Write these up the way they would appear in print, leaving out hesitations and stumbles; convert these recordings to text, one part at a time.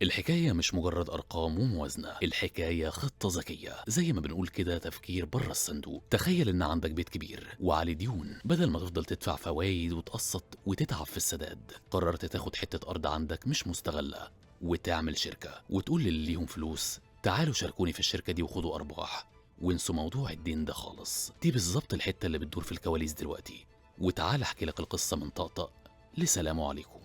الحكاية مش مجرد أرقام وموازنة، الحكاية خطة ذكية، زي ما بنقول كده تفكير بره الصندوق. تخيل إن عندك بيت كبير وعليه ديون، بدل ما تفضل تدفع فوايد وتقسط وتتعب في السداد، قررت تاخد حتة أرض عندك مش مستغلة وتعمل شركة، وتقول للي ليهم فلوس تعالوا شاركوني في الشركة دي وخدوا أرباح، وانسوا موضوع الدين ده خالص. دي بالظبط الحتة اللي بتدور في الكواليس دلوقتي، وتعال أحكي لك القصة من طقطق لسلام عليكم.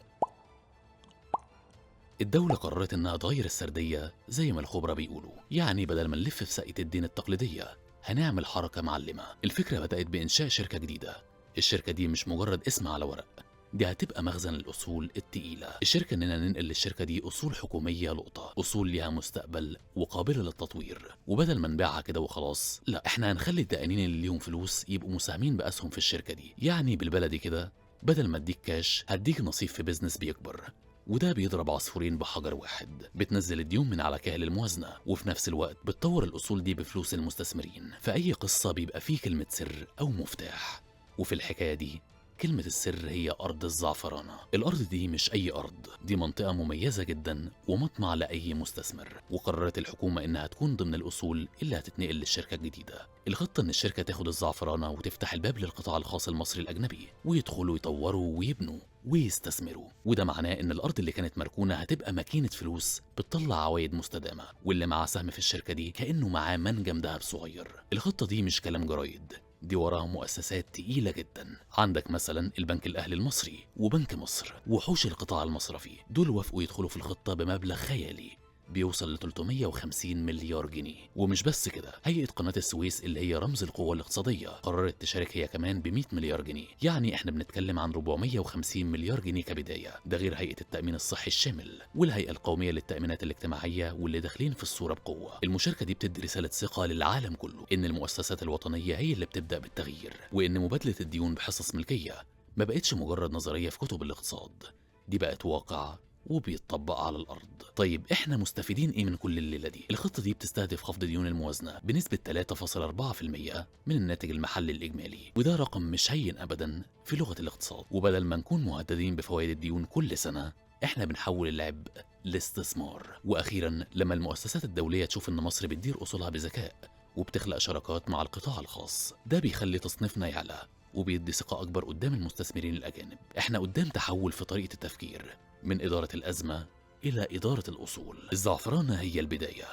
الدولة قررت إنها تغير السردية زي ما الخبراء بيقولوا، يعني بدل ما نلف في ساقية الدين التقليدية هنعمل حركة معلمة. الفكرة بدأت بإنشاء شركة جديدة. الشركة دي مش مجرد اسم على ورق، دي هتبقى مخزن الأصول التقيلة. الشركة إننا ننقل للشركة دي أصول حكومية لقطة، أصول ليها مستقبل وقابلة للتطوير. وبدل ما نبيعها كده وخلاص، لا، إحنا هنخلي الدائنين اللي ليهم فلوس يبقوا مساهمين بأسهم في الشركة دي. يعني بالبلدي كده، بدل ما اديك كاش هديك نصيب في بيزنس بيكبر. وده بيضرب عصفورين بحجر واحد، بتنزل الديون من على كاهل الموازنة، وفي نفس الوقت بتطور الأصول دي بفلوس المستثمرين. في أي قصة بيبقى فيه كلمة سر أو مفتاح، وفي الحكاية دي كلمة السر هي أرض الزعفرانة. الأرض دي مش أي أرض، دي منطقة مميزة جدا ومطمع لأي مستثمر. وقررت الحكومة إنها تكون ضمن الأصول اللي هتتنقل للشركة الجديدة. الخطة إن الشركة تاخد الزعفرانة وتفتح الباب للقطاع الخاص المصري الأجنبي، ويدخلوا يطوروا ويبنوا ويستثمروا. وده معناه إن الأرض اللي كانت مركونة هتبقى ماكينة فلوس بتطلع عوايد مستدامة، واللي معاه سهم في الشركة دي كأنه معاه منجم دهب صغير. الخطة دي مش كلام جرايد، دي وراها مؤسسات تقيلة جدا. عندك مثلا البنك الأهلي المصري وبنك مصر، وحوش القطاع المصرفي، دول وافقوا يدخلوا في الخطة بمبلغ خيالي بيوصل ل 350 مليار جنيه. ومش بس كده، هيئة قناة السويس اللي هي رمز القوة الاقتصادية قررت تشارك هي كمان ب 100 مليار جنيه. يعني احنا بنتكلم عن 450 مليار جنيه كبداية. ده غير هيئة التأمين الصحي الشامل والهيئة القومية للتأمينات الاجتماعية، واللي داخلين في الصورة بقوة. المشاركة دي بتدي رسالة ثقة للعالم كله إن المؤسسات الوطنية هي اللي بتبدأ بالتغيير، وإن مبادلة الديون بحصص ملكية ما بقتش مجرد نظرية في كتب الاقتصاد، دي بقت واقع وبيتطبق على الأرض. طيب إحنا مستفيدين إيه من كل الليلة دي؟ الخطة دي بتستهدف خفض ديون الموازنة بنسبة 3.4% من الناتج المحلي الإجمالي، وده رقم مش هين أبدا في لغة الاقتصاد. وبدل ما نكون مهددين بفوائد الديون كل سنة، إحنا بنحول العبء لاستثمار. وأخيرا، لما المؤسسات الدولية تشوف إن مصر بتدير أصولها بذكاء وبتخلق شراكات مع القطاع الخاص، ده بيخلي تصنيفنا يعلى وبيدي ثقة أكبر قدام المستثمرين الأجانب. إحنا قدام تحول في طريقة التفكير، من إدارة الأزمة إلى إدارة الأصول. الزعفرانة هي البداية،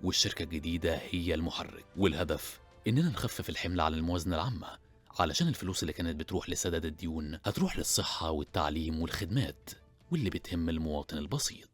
والشركة الجديدة هي المحرك، والهدف إننا نخفف الحمل على الموازنة العامة، علشان الفلوس اللي كانت بتروح لسداد الديون هتروح للصحة والتعليم والخدمات، واللي بتهم المواطن البسيط.